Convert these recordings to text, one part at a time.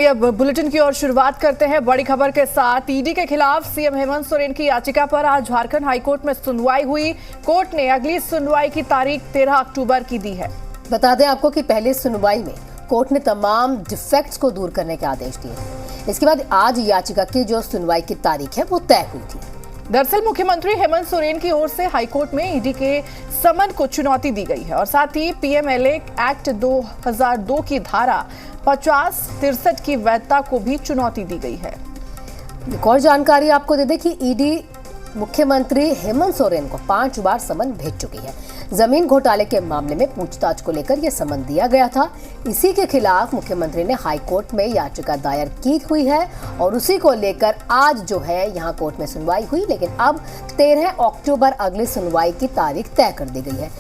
अब बुलेटिन की ओर शुरुआत करते हैं बड़ी खबर के साथ। ईडी के खिलाफ सीएम हेमंत सोरेन की याचिका पर आज झारखंड हाईकोर्ट में सुनवाई हुई। कोर्ट ने अगली सुनवाई की तारीख 13 अक्टूबर की दी है। बता दें आपको कि पहले सुनवाई में कोर्ट ने तमाम डिफेक्ट्स को दूर करने के आदेश दिए। इसके बाद आज याचिका की जो सुनवाई की तारीख है वो तय हुई थी। दरअसल मुख्यमंत्री हेमंत सोरेन की ओर से हाईकोर्ट में ईडी के समन को चुनौती दी गई है और साथ ही पीएमएलए एक्ट 2002 की धारा 50-63 की वैधता को भी चुनौती दी गई है। एक और जानकारी आपको दे दें कि ईडी मुख्यमंत्री हेमंत सोरेन को 5 बार समन भेज चुकी है। जमीन घोटाले के मामले में पूछताछ को लेकर यह समन दिया गया था। इसी के खिलाफ मुख्यमंत्री ने हाईकोर्ट में याचिका दायर की हुई है और उसी को लेकर आज जो है यहां कोर्ट में सुनवाई हुई, लेकिन अब 13 अक्टूबर अगली सुनवाई की तारीख तय कर दी गई है।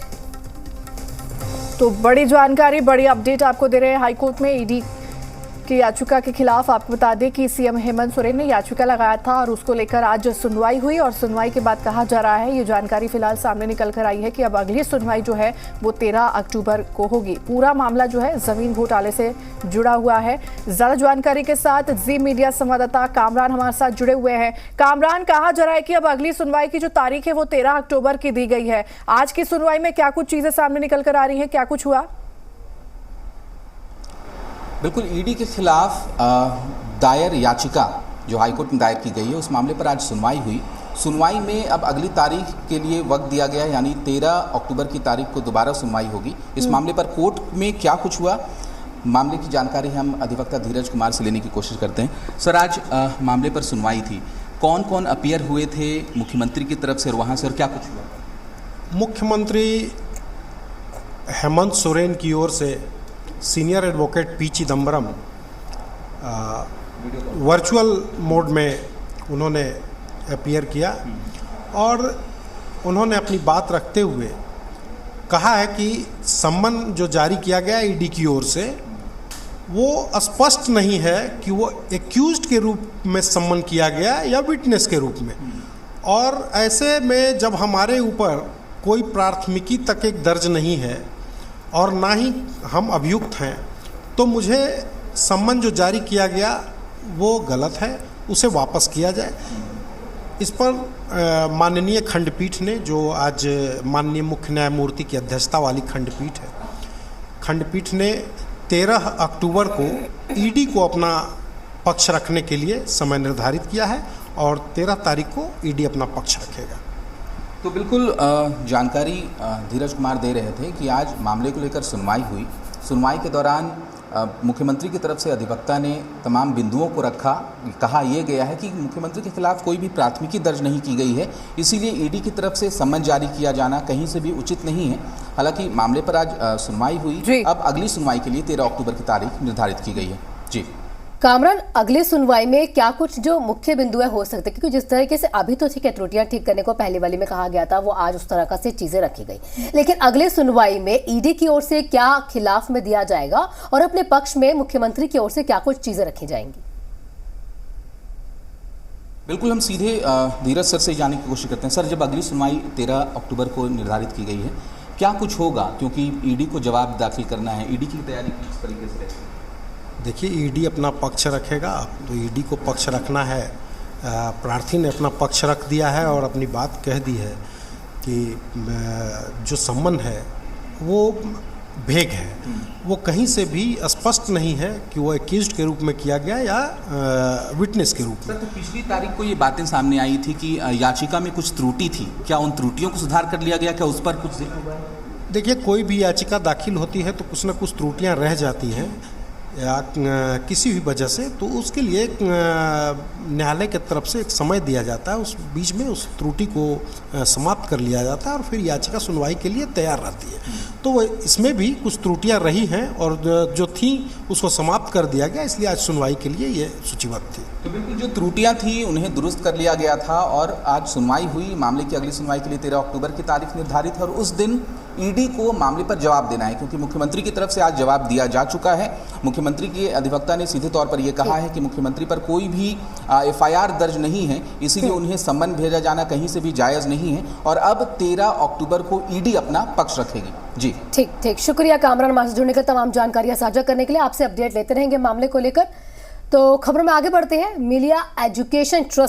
तो बड़ी जानकारी, बड़ी अपडेट आपको दे रहे हैं हाईकोर्ट में ईडी की याचिका के खिलाफ। आपको बता दें कि सीएम हेमंत सोरेन ने याचिका लगाया था और उसको लेकर आज सुनवाई हुई और सुनवाई के बाद कहा जा रहा है, ये जानकारी फिलहाल सामने निकल कर आई है कि अब अगली सुनवाई जो है वो 13 अक्टूबर को होगी। पूरा मामला जो है जमीन घोटाले से जुड़ा हुआ है। ज्यादा जानकारी के साथ जी मीडिया संवाददाता कामरान हमारे साथ जुड़े हुए हैं। कामरान, कहा जा रहा है कि अब अगली सुनवाई की जो तारीख है वो 13 अक्टूबर की दी गई है। आज की सुनवाई में क्या कुछ चीजें सामने निकल कर आ रही है, क्या कुछ हुआ? बिल्कुल, ईडी के खिलाफ दायर याचिका जो हाईकोर्ट में दायर की गई है उस मामले पर आज सुनवाई हुई। सुनवाई में अब अगली तारीख के लिए वक्त दिया गया है, यानी 13 अक्टूबर की तारीख को दोबारा सुनवाई होगी। इस मामले पर कोर्ट में क्या कुछ हुआ, मामले की जानकारी हम अधिवक्ता धीरज कुमार से लेने की कोशिश करते हैं। सर, आज मामले पर सुनवाई थी, कौन कौन अपीयर हुए थे मुख्यमंत्री की तरफ से और वहाँ से, और क्या कुछ हुआ? मुख्यमंत्री हेमंत सोरेन की ओर से senior advocate P Chidambaram virtual mode में उन्होंने अपीयर किया और उन्होंने अपनी बात रखते हुए कहा है कि सम्मन जो जारी किया गया ईडी की ओर से वो स्पष्ट नहीं है कि वो एक्यूज्ड के रूप में सम्मन किया गया या विटनेस के रूप में। और ऐसे में जब हमारे ऊपर कोई प्राथमिकी तक एक दर्ज नहीं है और ना ही हम अभियुक्त हैं, तो मुझे सम्मन जो जारी किया गया वो गलत है, उसे वापस किया जाए। इस पर माननीय खंडपीठ ने, जो आज माननीय मुख्य न्यायमूर्ति की अध्यक्षता वाली खंडपीठ है, खंडपीठ ने 13 अक्टूबर को ईडी को अपना पक्ष रखने के लिए समय निर्धारित किया है और 13 तारीख को ईडी अपना पक्ष रखेगा। तो बिल्कुल जानकारी धीरज कुमार दे रहे थे कि आज मामले को लेकर सुनवाई हुई। सुनवाई के दौरान मुख्यमंत्री की तरफ से अधिवक्ता ने तमाम बिंदुओं को रखा। कहा यह गया है कि मुख्यमंत्री के खिलाफ कोई भी प्राथमिकी दर्ज नहीं की गई है, इसीलिए ईडी की तरफ से सम्मन जारी किया जाना कहीं से भी उचित नहीं है। हालांकि मामले पर आज सुनवाई हुई। अब अगली सुनवाई के लिए 13 अक्टूबर की तारीख निर्धारित की गई है। जी कामरान, अगली सुनवाई में क्या कुछ जो मुख्य बिंदु हो सकते हैं, क्योंकि जिस तरीके से अभी तो ठीक है त्रुटियां ठीक करने को पहले वाली में कहा गया था, वो आज उस तरह का से चीजें रखी गई, लेकिन अगले सुनवाई में ईडी की ओर से क्या खिलाफ में दिया जाएगा और अपने पक्ष में मुख्यमंत्री की ओर से क्या कुछ चीजें रखी जाएंगी? बिल्कुल, हम सीधे धीरज सर से जाने की कोशिश करते हैं। सर, जब अगली सुनवाई 13 अक्टूबर को निर्धारित की गई है, क्या कुछ होगा, क्योंकि ईडी को जवाब दाखिल करना है, ईडी की तैयारी किस तरीके से रहेगी? देखिए, ईडी अपना पक्ष रखेगा, तो ईडी को पक्ष रखना है। प्रार्थी ने अपना पक्ष रख दिया है और अपनी बात कह दी है कि जो सम्मन है वो भेग है, वो कहीं से भी स्पष्ट नहीं है कि वो एक्यूज्ड के रूप में किया गया या विटनेस के रूप में। सर, तो पिछली तारीख को ये बातें सामने आई थी कि याचिका में कुछ त्रुटि थी, क्या उन त्रुटियों को सुधार कर लिया गया, क्या उस पर कुछ जिक्र हुआ है? देखिए, कोई भी याचिका दाखिल होती है तो कुछ ना कुछ त्रुटियां रह जाती हैं या किसी भी वजह से, तो उसके लिए न्यायालय की तरफ से एक समय दिया जाता है, उस बीच में उस त्रुटि को समाप्त कर लिया जाता है और फिर याचिका सुनवाई के लिए तैयार रहती है। तो इसमें भी कुछ त्रुटियां रही हैं और जो थी उसको समाप्त कर दिया गया, इसलिए आज सुनवाई के लिए ये सूचीबद्ध थी। तो बिल्कुल, जो त्रुटियां थी उन्हें दुरुस्त कर लिया गया था और आज सुनवाई हुई। मामले की अगली सुनवाई के लिए 13 अक्टूबर की तारीख निर्धारित है और उस दिन ईडी को मामले पर जवाब देना है, क्योंकि मुख्यमंत्री की तरफ से आज जवाब दिया जा चुका है। मुख्यमंत्री के अधिवक्ता ने सीधे तौर पर यह कहा है कि मुख्यमंत्री पर कोई भी एफआईआर दर्ज नहीं है, इसीलिए उन्हें सम्मन भेजा जाना कहीं से भी जायज़ नहीं है और अब 13 अक्टूबर को ईडी अपना पक्ष रखेगी। जी ठीक, शुक्रिया कामरान, हमारे से जुड़ने का, तमाम जानकारियां साझा करने के लिए। आपसे अपडेट लेते रहेंगे मामले को लेकर। तो खबर में आगे बढ़ते हैं। मिलिया एजुकेशन ट्रस्ट